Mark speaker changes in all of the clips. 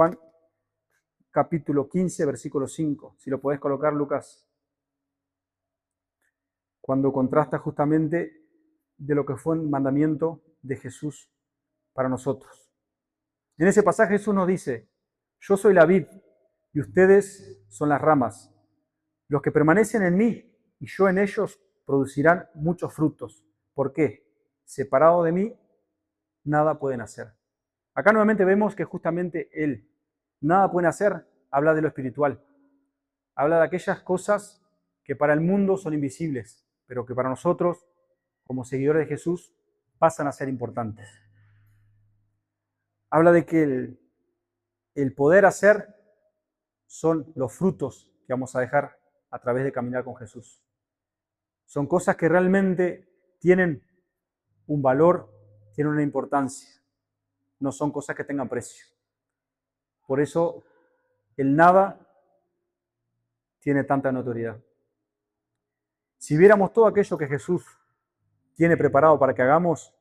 Speaker 1: Juan capítulo 15, versículo 5. Si lo podés colocar, Lucas. Cuando contrasta justamente de lo que fue un mandamiento de Jesús para nosotros. En ese pasaje Jesús nos dice: yo soy la vid y ustedes son las ramas. Los que permanecen en mí y yo en ellos producirán muchos frutos. ¿Por qué? Separado de mí, nada pueden hacer. Acá nuevamente vemos que justamente Él, nada pueden hacer, habla de lo espiritual. Habla de aquellas cosas que para el mundo son invisibles, pero que para nosotros, como seguidores de Jesús, pasan a ser importantes. Habla de que el poder hacer son los frutos que vamos a dejar a través de caminar con Jesús. Son cosas que realmente tienen un valor, tienen una importancia. No son cosas que tengan precio. Por eso el nada tiene tanta notoriedad. Si viéramos todo aquello que Jesús tiene preparado para que hagamos,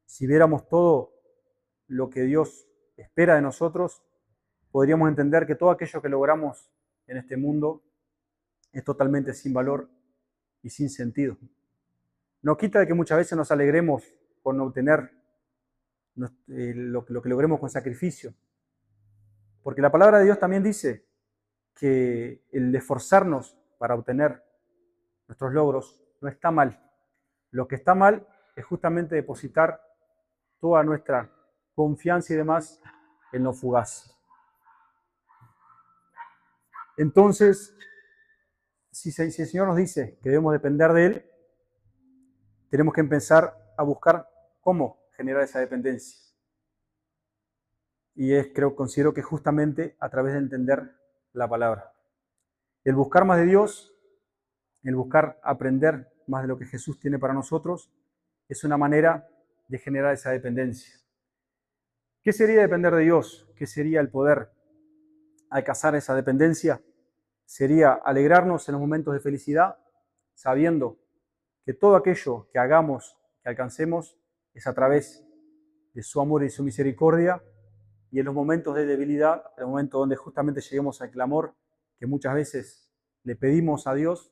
Speaker 1: si viéramos todo lo que Dios espera de nosotros, podríamos entender que todo aquello que logramos en este mundo es totalmente sin valor y sin sentido. No quita de que muchas veces nos alegremos con obtener lo que logremos con sacrificio. Porque la palabra de Dios también dice que el esforzarnos para obtener nuestros logros no está mal. Lo que está mal es justamente depositar toda nuestra confianza y demás en lo fugaz. Entonces, si el Señor nos dice que debemos depender de Él, tenemos que empezar a buscar cómo generar esa dependencia. Y considero que justamente a través de entender la palabra. El buscar más de Dios, el buscar aprender más de lo que Jesús tiene para nosotros, es una manera de generar esa dependencia. ¿Qué sería depender de Dios? ¿Qué sería el poder alcanzar esa dependencia? Sería alegrarnos en los momentos de felicidad, sabiendo que todo aquello que hagamos, que alcancemos, es a través de su amor y su misericordia, y en los momentos de debilidad, en el momento donde justamente lleguemos al clamor que muchas veces le pedimos a Dios,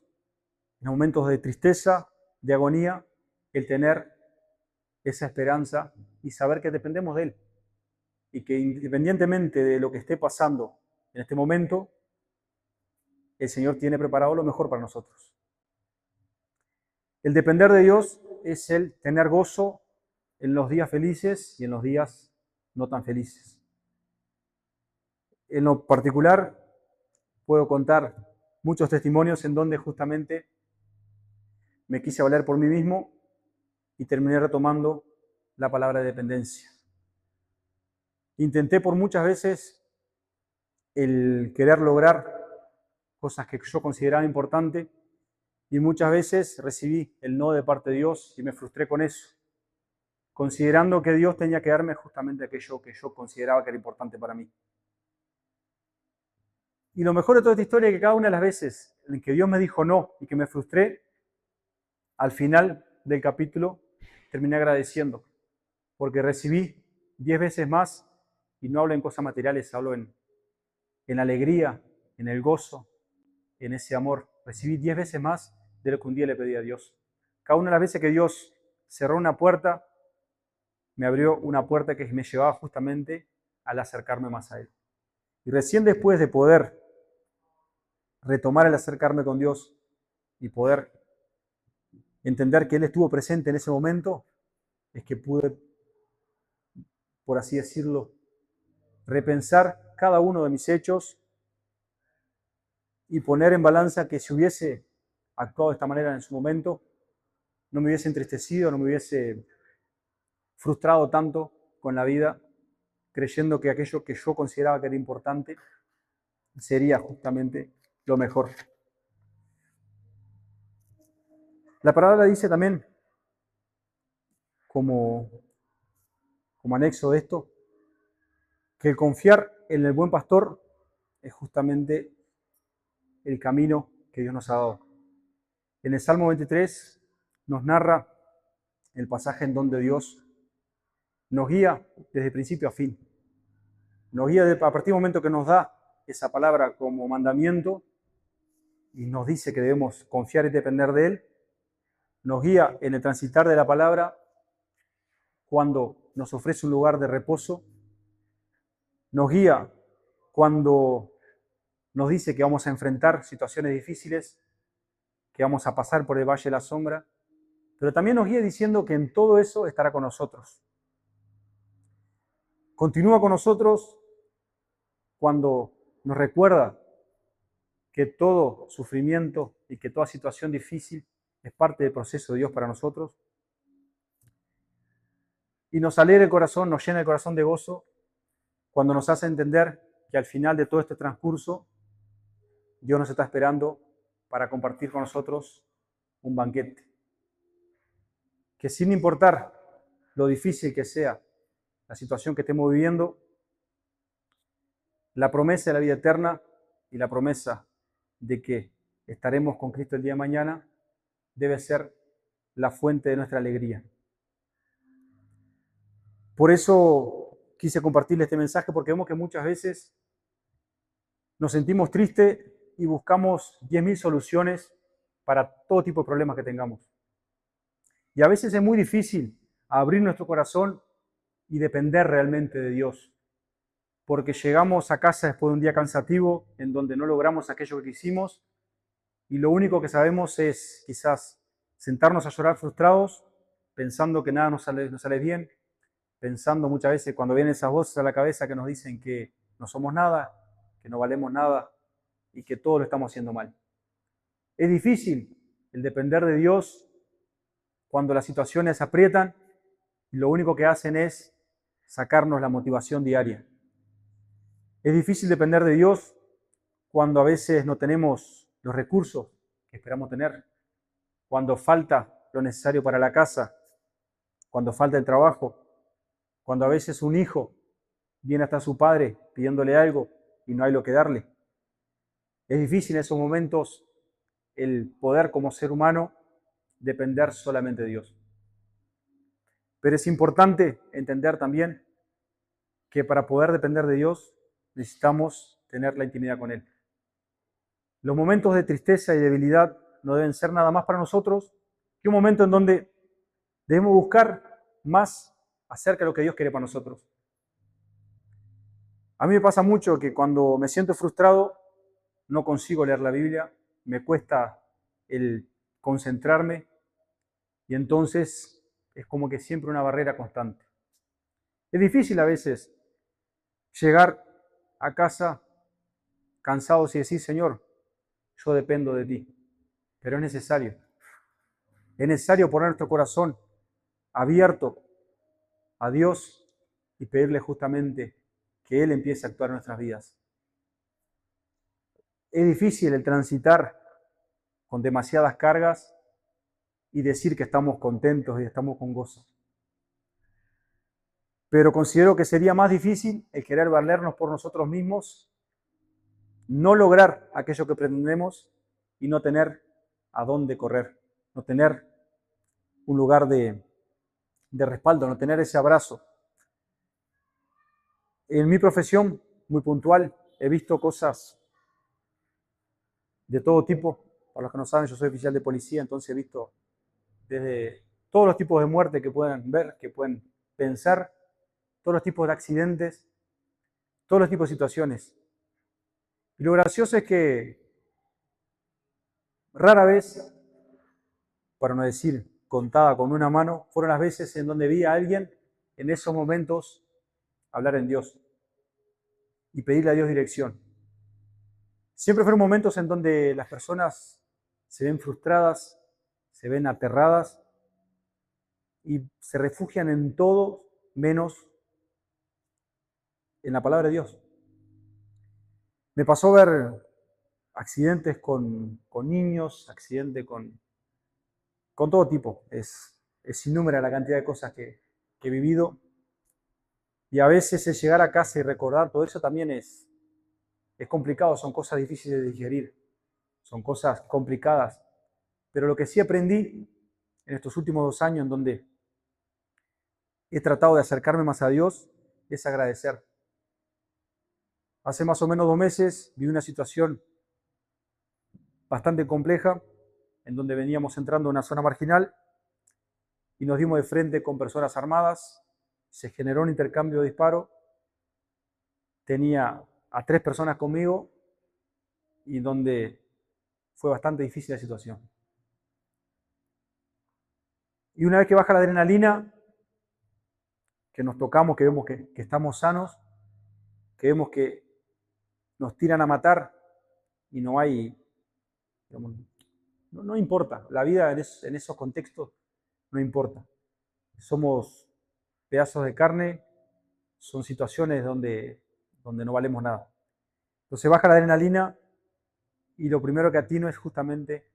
Speaker 1: en los momentos de tristeza, de agonía, el tener esa esperanza y saber que dependemos de Él. Y que independientemente de lo que esté pasando en este momento, el Señor tiene preparado lo mejor para nosotros. El depender de Dios es el tener gozo en los días felices y en los días no tan felices. En lo particular, puedo contar muchos testimonios en donde justamente me quise valer por mí mismo y terminé retomando la palabra de dependencia. Intenté por muchas veces el querer lograr cosas que yo consideraba importantes y muchas veces recibí el no de parte de Dios y me frustré con eso, considerando que Dios tenía que darme justamente aquello que yo consideraba que era importante para mí. Y lo mejor de toda esta historia es que cada una de las veces en que Dios me dijo no y que me frustré, al final del capítulo terminé agradeciendo, porque recibí 10 veces más, y no hablo en cosas materiales, hablo en alegría, en el gozo, en ese amor. Recibí 10 veces más de lo que un día le pedí a Dios. Cada una de las veces que Dios cerró una puerta, me abrió una puerta que me llevaba justamente al acercarme más a Él. Y recién después de poder retomar el acercarme con Dios y poder entender que Él estuvo presente en ese momento, es que pude, por así decirlo, repensar cada uno de mis hechos y poner en balanza que si hubiese actuado de esta manera en su momento, no me hubiese entristecido, no me hubiese frustrado tanto con la vida, creyendo que aquello que yo consideraba que era importante sería justamente lo mejor. La palabra dice también, como anexo de esto, que el confiar en el buen pastor es justamente el camino que Dios nos ha dado. En el Salmo 23 nos narra el pasaje en donde Dios nos guía desde principio a fin. Nos guía a partir del momento que nos da esa palabra como mandamiento y nos dice que debemos confiar y depender de Él. Nos guía en el transitar de la palabra cuando nos ofrece un lugar de reposo. Nos guía cuando nos dice que vamos a enfrentar situaciones difíciles, que vamos a pasar por el valle de la sombra, pero también nos guía diciendo que en todo eso estará con nosotros. Continúa con nosotros cuando nos recuerda que todo sufrimiento y que toda situación difícil es parte del proceso de Dios para nosotros. Y nos alegra el corazón, nos llena el corazón de gozo cuando nos hace entender que al final de todo este transcurso, Dios nos está esperando para compartir con nosotros un banquete. Que sin importar lo difícil que sea la situación que estemos viviendo, la promesa de la vida eterna y la promesa de que estaremos con Cristo el día de mañana debe ser la fuente de nuestra alegría. Por eso quise compartirles este mensaje, porque vemos que muchas veces nos sentimos tristes y buscamos 10.000 soluciones para todo tipo de problemas que tengamos. Y a veces es muy difícil abrir nuestro corazón y depender realmente de Dios, porque llegamos a casa después de un día cansativo en donde no logramos aquello que quisimos y lo único que sabemos es quizás sentarnos a llorar frustrados, pensando que nada nos sale bien, pensando muchas veces cuando vienen esas voces a la cabeza que nos dicen que no somos nada, que no valemos nada y que todo lo estamos haciendo mal. Es difícil el depender de Dios cuando las situaciones aprietan y lo único que hacen es sacarnos la motivación diaria. Es difícil depender de Dios cuando a veces no tenemos los recursos que esperamos tener, cuando falta lo necesario para la casa, cuando falta el trabajo, cuando a veces un hijo viene hasta su padre pidiéndole algo y no hay lo que darle. Es difícil en esos momentos el poder como ser humano depender solamente de Dios. Pero es importante entender también que para poder depender de Dios necesitamos tener la intimidad con Él. Los momentos de tristeza y debilidad no deben ser nada más para nosotros que un momento en donde debemos buscar más acerca de lo que Dios quiere para nosotros. A mí me pasa mucho que cuando me siento frustrado no consigo leer la Biblia, me cuesta el concentrarme y entonces es como que siempre una barrera constante. Es difícil a veces llegar a casa cansados y decir, Señor, yo dependo de ti, pero es necesario. Es necesario poner nuestro corazón abierto a Dios y pedirle justamente que Él empiece a actuar en nuestras vidas. Es difícil el transitar con demasiadas cargas y decir que estamos contentos y estamos con gozo. Pero considero que sería más difícil el querer valernos por nosotros mismos, no lograr aquello que pretendemos y no tener a dónde correr, no tener un lugar de respaldo, no tener ese abrazo. En mi profesión, muy puntual, he visto cosas de todo tipo. Para los que no saben, yo soy oficial de policía, entonces he visto desde todos los tipos de muerte que puedan ver, que pueden pensar, todos los tipos de accidentes, todos los tipos de situaciones. Y lo gracioso es que rara vez, para no decir contada con una mano, fueron las veces en donde vi a alguien en esos momentos hablar en Dios y pedirle a Dios dirección. Siempre fueron momentos en donde las personas se ven frustradas, se ven aterradas y se refugian en todo menos en la palabra de Dios. Me pasó ver accidentes con niños, accidentes con todo tipo. Es innúmera la cantidad de cosas que he vivido. Y a veces el llegar a casa y recordar todo eso también es complicado, son cosas difíciles de digerir, son cosas complicadas. Pero lo que sí aprendí en estos últimos 2 años en donde he tratado de acercarme más a Dios es agradecer. Hace más o menos 2 meses viví una situación bastante compleja en donde veníamos entrando en una zona marginal y nos dimos de frente con personas armadas. Se generó un intercambio de disparos. Tenía a 3 personas conmigo y donde fue bastante difícil la situación. Y una vez que baja la adrenalina, que nos tocamos, que vemos que estamos sanos, que vemos que nos tiran a matar y no hay, digamos, no importa, la vida en esos contextos no importa. Somos pedazos de carne, son situaciones donde no valemos nada. Entonces baja la adrenalina y lo primero que atino es justamente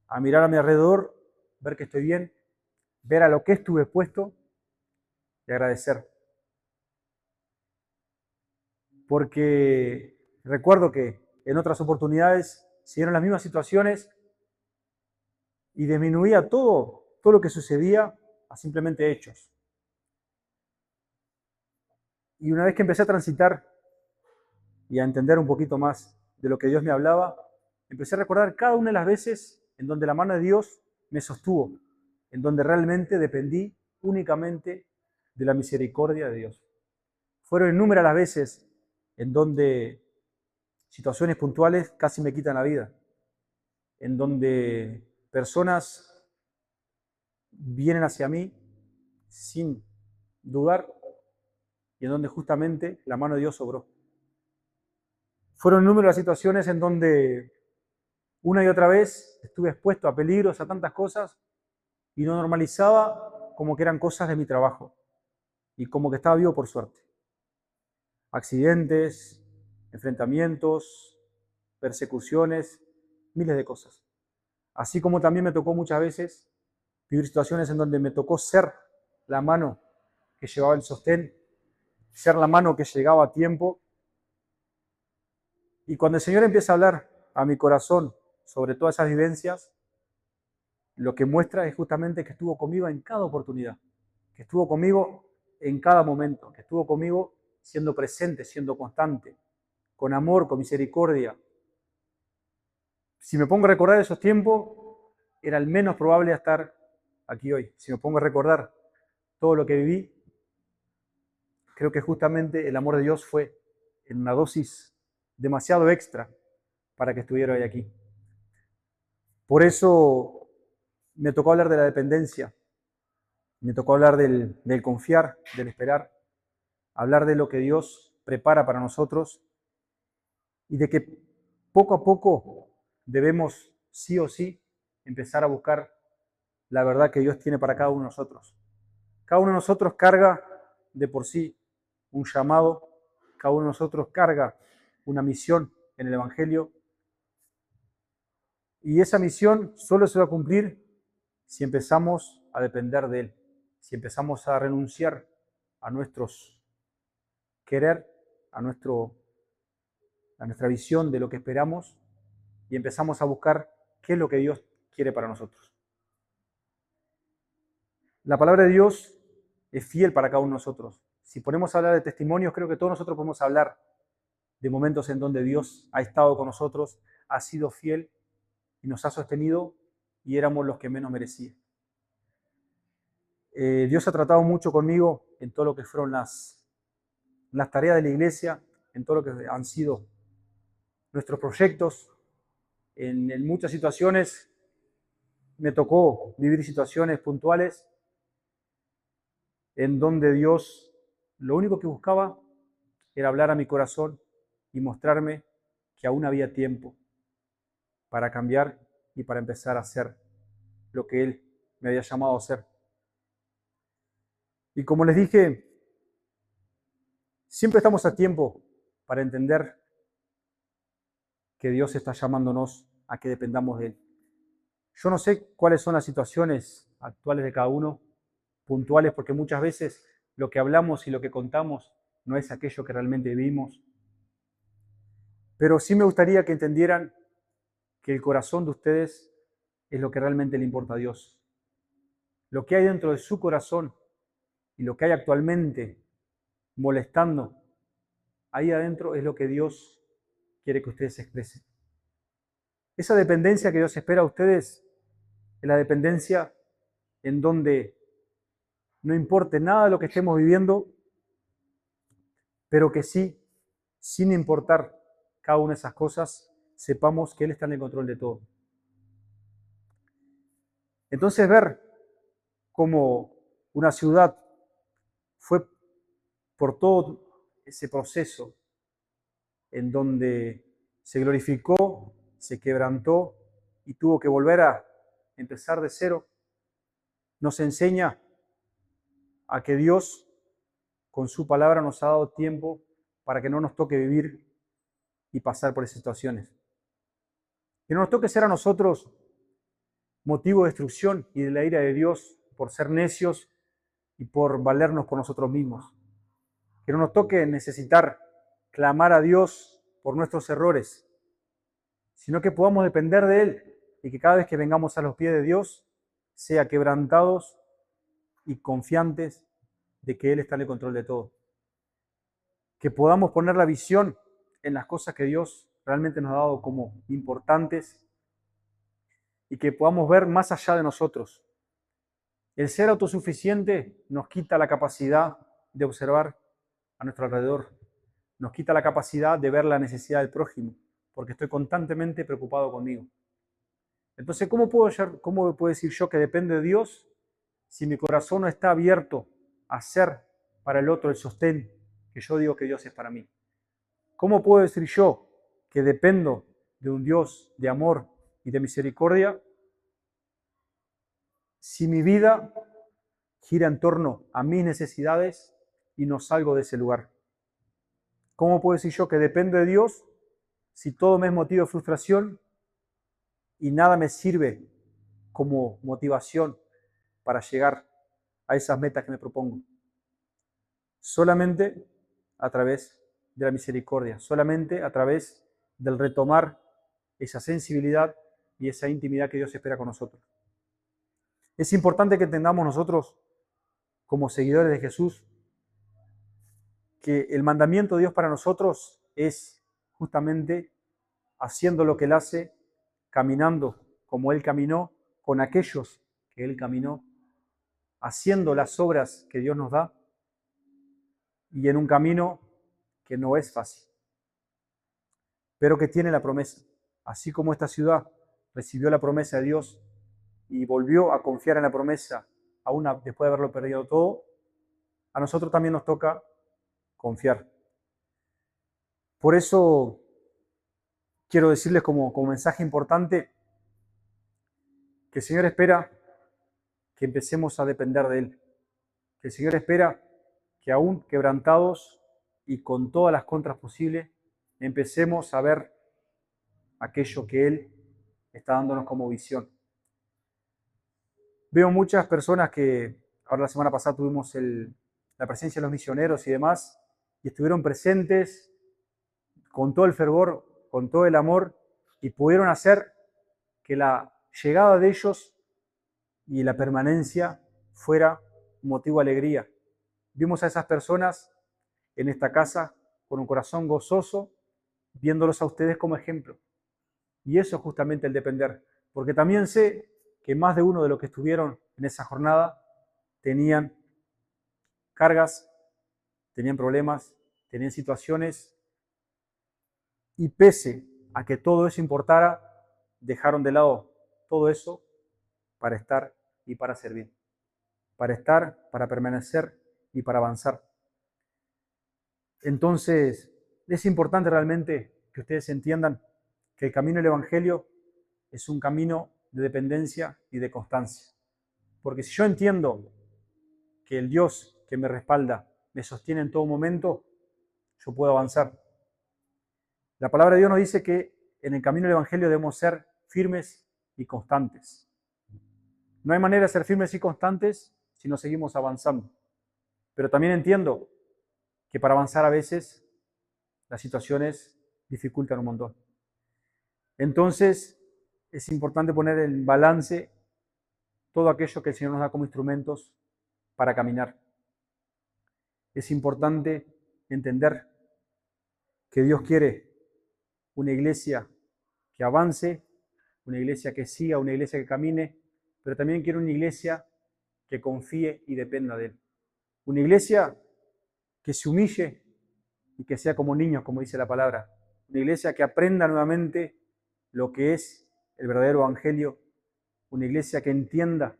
Speaker 1: a mirar a mi alrededor, ver que estoy bien, ver a lo que estuve expuesto y agradecer. Porque recuerdo que en otras oportunidades se dieron las mismas situaciones y disminuía todo lo que sucedía a simplemente hechos. Y una vez que empecé a transitar y a entender un poquito más de lo que Dios me hablaba, empecé a recordar cada una de las veces en donde la mano de Dios me sostuvo, en donde realmente dependí únicamente de la misericordia de Dios. Fueron innumerables las veces en donde situaciones puntuales casi me quitan la vida, en donde personas vienen hacia mí sin dudar y en donde justamente la mano de Dios obró. Fueron innumerables las situaciones en donde una y otra vez estuve expuesto a peligros, a tantas cosas, y no normalizaba como que eran cosas de mi trabajo y como que estaba vivo por suerte. Accidentes, enfrentamientos, persecuciones, miles de cosas. Así como también me tocó muchas veces vivir situaciones en donde me tocó ser la mano que llevaba el sostén, ser la mano que llegaba a tiempo. Y cuando el Señor empieza a hablar a mi corazón sobre todas esas vivencias, lo que muestra es justamente que estuvo conmigo en cada oportunidad, que estuvo conmigo en cada momento, que estuvo conmigo siendo presente, siendo constante, con amor, con misericordia. Si me pongo a recordar esos tiempos, era el menos probable de estar aquí hoy. Si me pongo a recordar todo lo que viví, creo que justamente el amor de Dios fue en una dosis demasiado extra para que estuviera hoy aquí. Por eso me tocó hablar de la dependencia, me tocó hablar del confiar, del esperar, hablar de lo que Dios prepara para nosotros y de que poco a poco debemos sí o sí empezar a buscar la verdad que Dios tiene para cada uno de nosotros. Cada uno de nosotros carga de por sí un llamado, cada uno de nosotros carga una misión en el Evangelio y esa misión solo se va a cumplir si empezamos a depender de Él, si empezamos a renunciar a nuestros querer, a nuestra visión de lo que esperamos y empezamos a buscar qué es lo que Dios quiere para nosotros. La palabra de Dios es fiel para cada uno de nosotros. Si ponemos a hablar de testimonios, creo que todos nosotros podemos hablar de momentos en donde Dios ha estado con nosotros, ha sido fiel y nos ha sostenido y éramos los que menos merecían. Dios ha tratado mucho conmigo en todo lo que fueron las tareas de la iglesia, en todo lo que han sido nuestros proyectos. En muchas situaciones me tocó vivir situaciones puntuales en donde Dios lo único que buscaba era hablar a mi corazón y mostrarme que aún había tiempo para cambiar y para empezar a hacer lo que Él me había llamado a hacer. Y como les dije, siempre estamos a tiempo para entender que Dios está llamándonos a que dependamos de Él. Yo no sé cuáles son las situaciones actuales de cada uno, puntuales, porque muchas veces lo que hablamos y lo que contamos no es aquello que realmente vivimos. Pero sí me gustaría que entendieran que el corazón de ustedes es lo que realmente le importa a Dios. Lo que hay dentro de su corazón y lo que hay actualmente molestando ahí adentro es lo que Dios quiere que ustedes expresen. Esa dependencia que Dios espera a ustedes es la dependencia en donde no importe nada de lo que estemos viviendo, pero que sí, sin importar cada una de esas cosas, sepamos que Él está en el control de todo. Entonces ver cómo una ciudad fue por todo ese proceso en donde se glorificó, se quebrantó y tuvo que volver a empezar de cero, nos enseña a que Dios con su palabra nos ha dado tiempo para que no nos toque vivir y pasar por esas situaciones. Que no nos toque ser a nosotros motivo de destrucción y de la ira de Dios por ser necios y por valernos por nosotros mismos. Que no nos toque necesitar clamar a Dios por nuestros errores, sino que podamos depender de Él y que cada vez que vengamos a los pies de Dios, sea quebrantados y confiantes de que Él está en el control de todo. Que podamos poner la visión en las cosas que Dios realmente nos ha dado como importantes y que podamos ver más allá de nosotros. El ser autosuficiente nos quita la capacidad de observar a nuestro alrededor, nos quita la capacidad de ver la necesidad del prójimo, porque estoy constantemente preocupado conmigo. Entonces, ¿cómo puedo decir yo que depende de Dios si mi corazón no está abierto a ser para el otro el sostén que yo digo que Dios es para mí? ¿Cómo puedo decir yo que dependo de un Dios de amor y de misericordia si mi vida gira en torno a mis necesidades y no salgo de ese lugar? ¿Cómo puedo decir yo que dependo de Dios si todo me es motivo de frustración y nada me sirve como motivación para llegar a esas metas que me propongo? Solamente a través de la misericordia, solamente a través del retomar esa sensibilidad y esa intimidad que Dios espera con nosotros. Es importante que entendamos nosotros, como seguidores de Jesús, que el mandamiento de Dios para nosotros es justamente haciendo lo que Él hace, caminando como Él caminó, con aquellos que Él caminó, haciendo las obras que Dios nos da y en un camino que no es fácil, pero que tiene la promesa. Así como esta ciudad recibió la promesa de Dios y volvió a confiar en la promesa aún después de haberlo perdido todo, a nosotros también nos toca confiar. Por eso quiero decirles como mensaje importante que el Señor espera que empecemos a depender de Él. Que el Señor espera que aún quebrantados y con todas las contras posibles, empecemos a ver aquello que Él está dándonos como visión. Veo muchas personas que, ahora la semana pasada tuvimos la presencia de los misioneros y demás, y estuvieron presentes con todo el fervor, con todo el amor, y pudieron hacer que la llegada de ellos y la permanencia fuera motivo de alegría. Vimos a esas personas en esta casa con un corazón gozoso, viéndolos a ustedes como ejemplo. Y eso es justamente el depender, porque también sé que más de uno de los que estuvieron en esa jornada tenían cargas, tenían problemas, tenían situaciones, y pese a que todo eso importara, dejaron de lado todo eso para estar y para servir, para estar, para permanecer y para avanzar. Entonces, es importante realmente que ustedes entiendan que el camino del Evangelio es un camino de dependencia y de constancia. Porque si yo entiendo que el Dios que me respalda me sostiene en todo momento, yo puedo avanzar. La palabra de Dios nos dice que en el camino del Evangelio debemos ser firmes y constantes. No hay manera de ser firmes y constantes si no seguimos avanzando. Pero también entiendo que para avanzar a veces las situaciones dificultan un montón. Entonces, es importante poner en balance todo aquello que el Señor nos da como instrumentos para caminar. Es importante entender que Dios quiere una iglesia que avance, una iglesia que siga, una iglesia que camine, pero también quiere una iglesia que confíe y dependa de Él. Una iglesia que se humille y que sea como niños, como dice la palabra. Una iglesia que aprenda nuevamente lo que es el verdadero evangelio. Una iglesia que entienda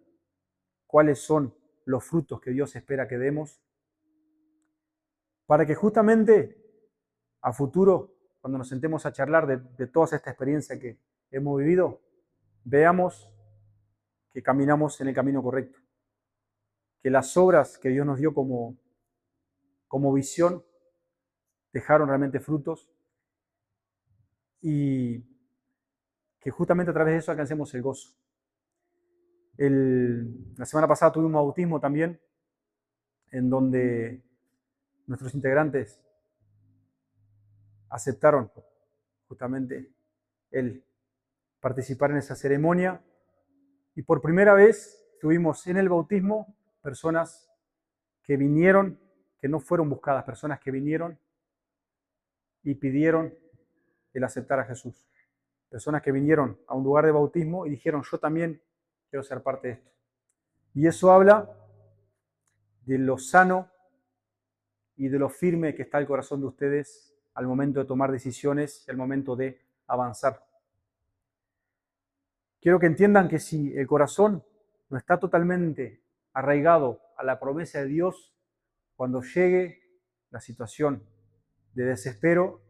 Speaker 1: cuáles son los frutos que Dios espera que demos, para que justamente a futuro, cuando nos sentemos a charlar de toda esta experiencia que hemos vivido, veamos que caminamos en el camino correcto, que las obras que Dios nos dio como visión dejaron realmente frutos y que justamente a través de eso alcancemos el gozo. La semana pasada tuvimos un bautismo también, en donde nuestros integrantes aceptaron justamente el participar en esa ceremonia y por primera vez tuvimos en el bautismo personas que vinieron, que no fueron buscadas, personas que vinieron y pidieron el aceptar a Jesús. Personas que vinieron a un lugar de bautismo y dijeron, yo también quiero ser parte de esto. Y eso habla de lo sano y de lo firme que está el corazón de ustedes al momento de tomar decisiones y al momento de avanzar. Quiero que entiendan que si el corazón no está totalmente arraigado a la promesa de Dios, cuando llegue la situación de desespero,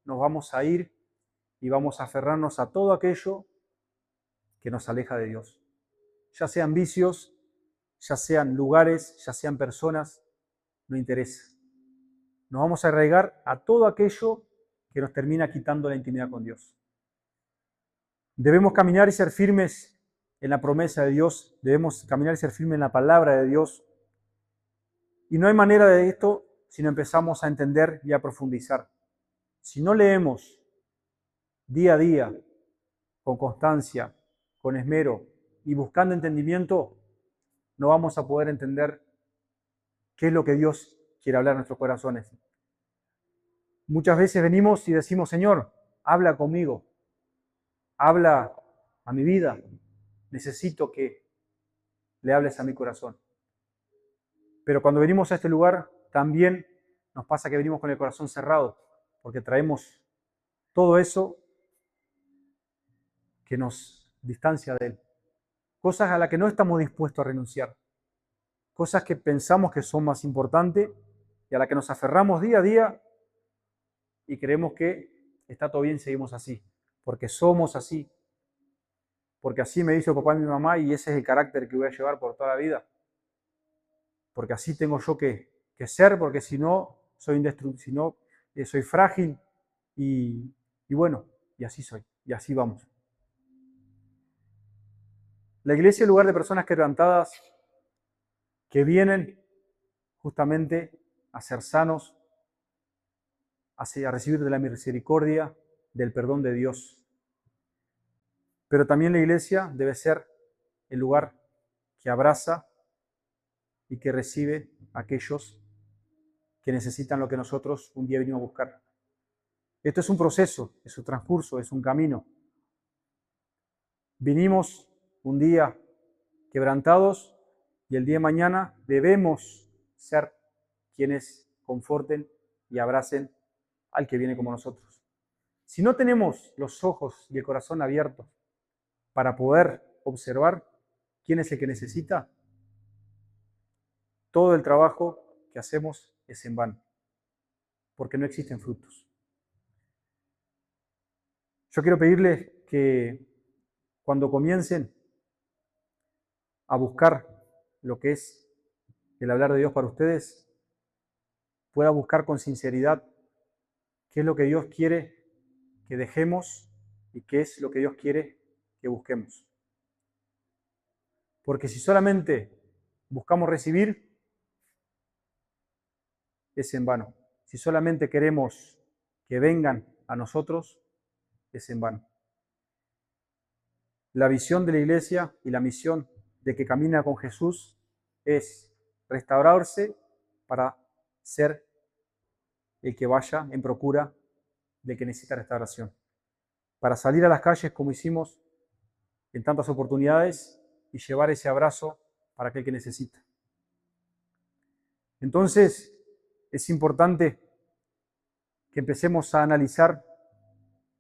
Speaker 1: nos vamos a ir y vamos a aferrarnos a todo aquello que nos aleja de Dios. Ya sean vicios, ya sean lugares, ya sean personas, no interesa. Nos vamos a arraigar a todo aquello que nos termina quitando la intimidad con Dios. Debemos caminar y ser firmes en la promesa de Dios, debemos caminar y ser firmes en la palabra de Dios. Y no hay manera de esto si no empezamos a entender y a profundizar. Si no leemos día a día, con constancia, con esmero y buscando entendimiento, no vamos a poder entender qué es lo que Dios quiere hablar en nuestros corazones. Muchas veces venimos y decimos, Señor, habla conmigo, habla a mi vida, necesito que le hables a mi corazón. Pero cuando venimos a este lugar, también nos pasa que venimos con el corazón cerrado, porque traemos todo eso que nos distancia de Él. Cosas a las que no estamos dispuestos a renunciar. Cosas que pensamos que son más importantes y a las que nos aferramos día a día y creemos que está todo bien, seguimos así, porque somos así, porque así me dice papá y mi mamá y ese es el carácter que voy a llevar por toda la vida, porque así tengo yo que ser, porque si no soy indestructible, si no soy frágil y bueno, y así soy, y así vamos. La iglesia es el lugar de personas quebrantadas que vienen justamente a ser sanos, a recibir de la misericordia, del perdón de Dios. Pero también la iglesia debe ser el lugar que abraza y que recibe a aquellos que necesitan lo que nosotros un día venimos a buscar. Esto es un proceso, es un transcurso, es un camino. Vinimos un día quebrantados y el día de mañana debemos ser quienes conforten y abracen al que viene como nosotros. Si no tenemos los ojos y el corazón abiertos para poder observar quién es el que necesita, todo el trabajo que hacemos es en vano, porque no existen frutos. Yo quiero pedirles que cuando comiencen a buscar lo que es el hablar de Dios para ustedes, puedan buscar con sinceridad qué es lo que Dios quiere que dejemos y qué es lo que Dios quiere que busquemos. Porque si solamente buscamos recibir, es en vano. Si solamente queremos que vengan a nosotros, es en vano. La visión de la iglesia y la misión de que camina con Jesús es restaurarse para ser el que vaya en procura del que necesita restauración. Para salir a las calles como hicimos en tantas oportunidades y llevar ese abrazo para aquel que necesita. Entonces, es importante que empecemos a analizar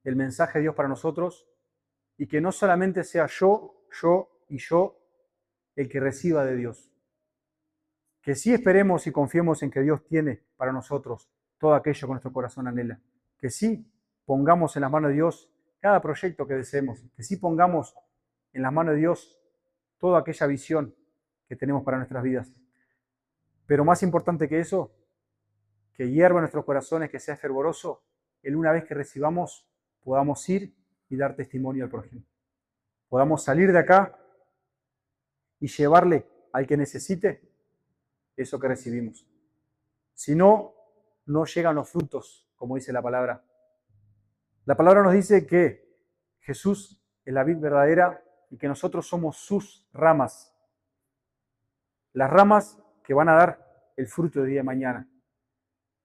Speaker 1: el mensaje de Dios para nosotros y que no solamente sea yo y yo el que reciba de Dios. Que sí esperemos y confiemos en que Dios tiene para nosotros todo aquello que nuestro corazón anhela. Que sí pongamos en las manos de Dios cada proyecto que deseemos. Que sí pongamos en las manos de Dios toda aquella visión que tenemos para nuestras vidas. Pero más importante que eso, que hierva en nuestros corazones, que sea fervoroso, el una vez que recibamos, podamos ir y dar testimonio al prójimo. Podamos salir de acá y llevarle al que necesite eso que recibimos. Si no, no llegan los frutos, como dice la palabra. La palabra nos dice que Jesús es la vid verdadera y que nosotros somos sus ramas. Las ramas que van a dar el fruto del día de mañana.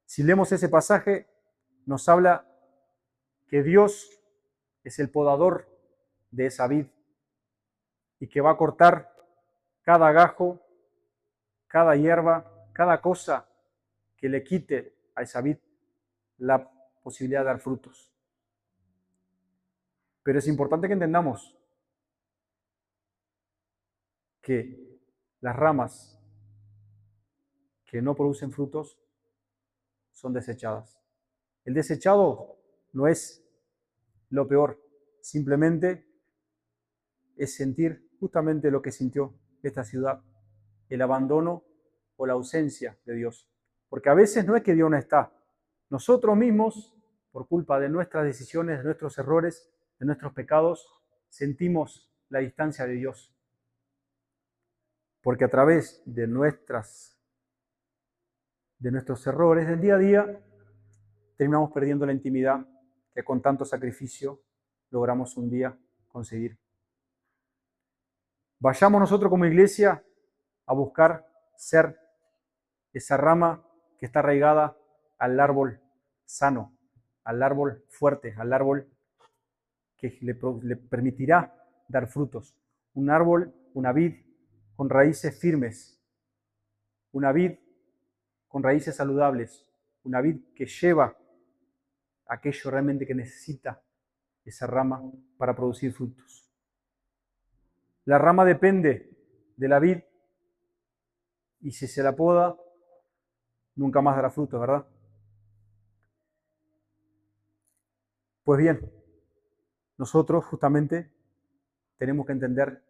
Speaker 1: Si leemos ese pasaje, nos habla que Dios es el podador de esa vid y que va a cortar cada gajo, cada hierba, cada cosa que le quite a esa vid la posibilidad de dar frutos. Pero es importante que entendamos que las ramas que no producen frutos son desechadas. El desechado no es lo peor, simplemente es sentir justamente lo que sintió esta ciudad, el abandono o la ausencia de Dios. Porque a veces no es que Dios no está. Nosotros mismos, por culpa de nuestras decisiones, de nuestros errores, de nuestros pecados, sentimos la distancia de Dios. Porque a través de nuestros errores del día a día, terminamos perdiendo la intimidad que con tanto sacrificio logramos un día conseguir. Vayamos nosotros como iglesia a buscar ser esa rama que está arraigada al árbol sano, al árbol fuerte, al árbol que le permitirá dar frutos. Un árbol, una vid con raíces firmes, una vid con raíces saludables, una vid que lleva aquello realmente que necesita esa rama para producir frutos. La rama depende de la vid y si se la poda, nunca más dará frutos, ¿verdad? Pues bien, nosotros justamente tenemos que entender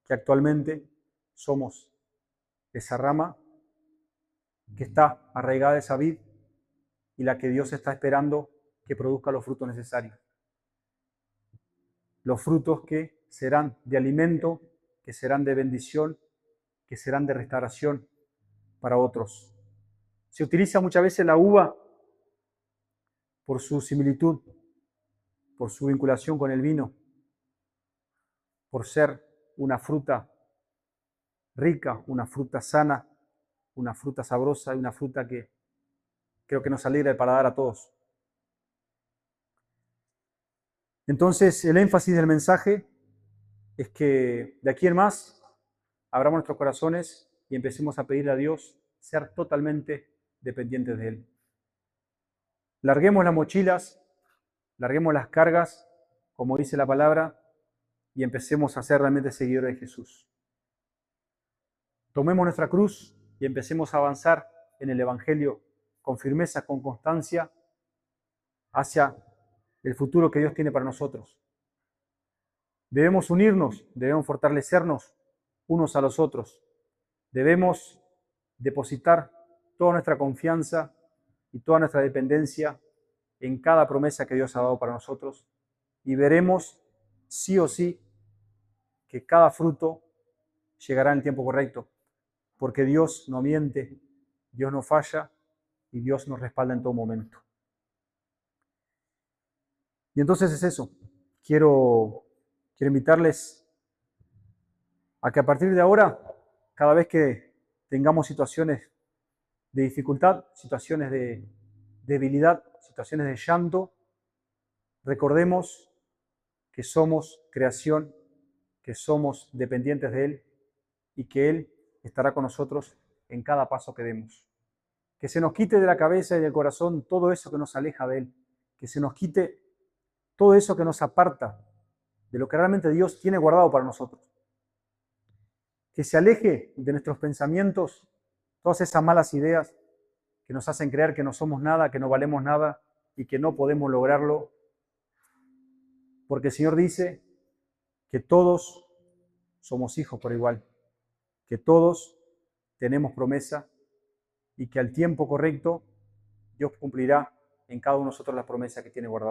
Speaker 1: que actualmente somos esa rama que está arraigada a esa vid y la que Dios está esperando que produzca los frutos necesarios. Los frutos que serán de alimento, que serán de bendición, que serán de restauración para otros. Se utiliza muchas veces la uva por su similitud, por su vinculación con el vino, por ser una fruta rica, una fruta sana, una fruta sabrosa y una fruta que creo que nos alegra el paladar a todos. Entonces, el énfasis del mensaje es que de aquí en más abramos nuestros corazones y empecemos a pedirle a Dios ser totalmente dependientes de Él. Larguemos las mochilas, larguemos las cargas, como dice la palabra, y empecemos a ser realmente seguidores de Jesús. Tomemos nuestra cruz y empecemos a avanzar en el Evangelio con firmeza, con constancia, hacia el futuro que Dios tiene para nosotros. Debemos unirnos, debemos fortalecernos unos a los otros. Debemos depositar toda nuestra confianza y toda nuestra dependencia en cada promesa que Dios ha dado para nosotros y veremos sí o sí que cada fruto llegará en el tiempo correcto, porque Dios no miente, Dios no falla y Dios nos respalda en todo momento. Y entonces es eso. Quiero invitarles a que a partir de ahora, cada vez que tengamos situaciones de dificultad, situaciones de debilidad, situaciones de llanto, Recordemos que somos creación, que somos dependientes de Él y que Él estará con nosotros en cada paso que demos. Que se nos quite de la cabeza y del corazón todo eso que nos aleja de Él. Que se nos quite todo eso que nos aparta de lo que realmente Dios tiene guardado para nosotros. Que se aleje de nuestros pensamientos todas esas malas ideas que nos hacen creer que no somos nada, que no valemos nada y que no podemos lograrlo. Porque el Señor dice que todos somos hijos por igual, que todos tenemos promesa y que al tiempo correcto Dios cumplirá en cada uno de nosotros la promesa que tiene guardada.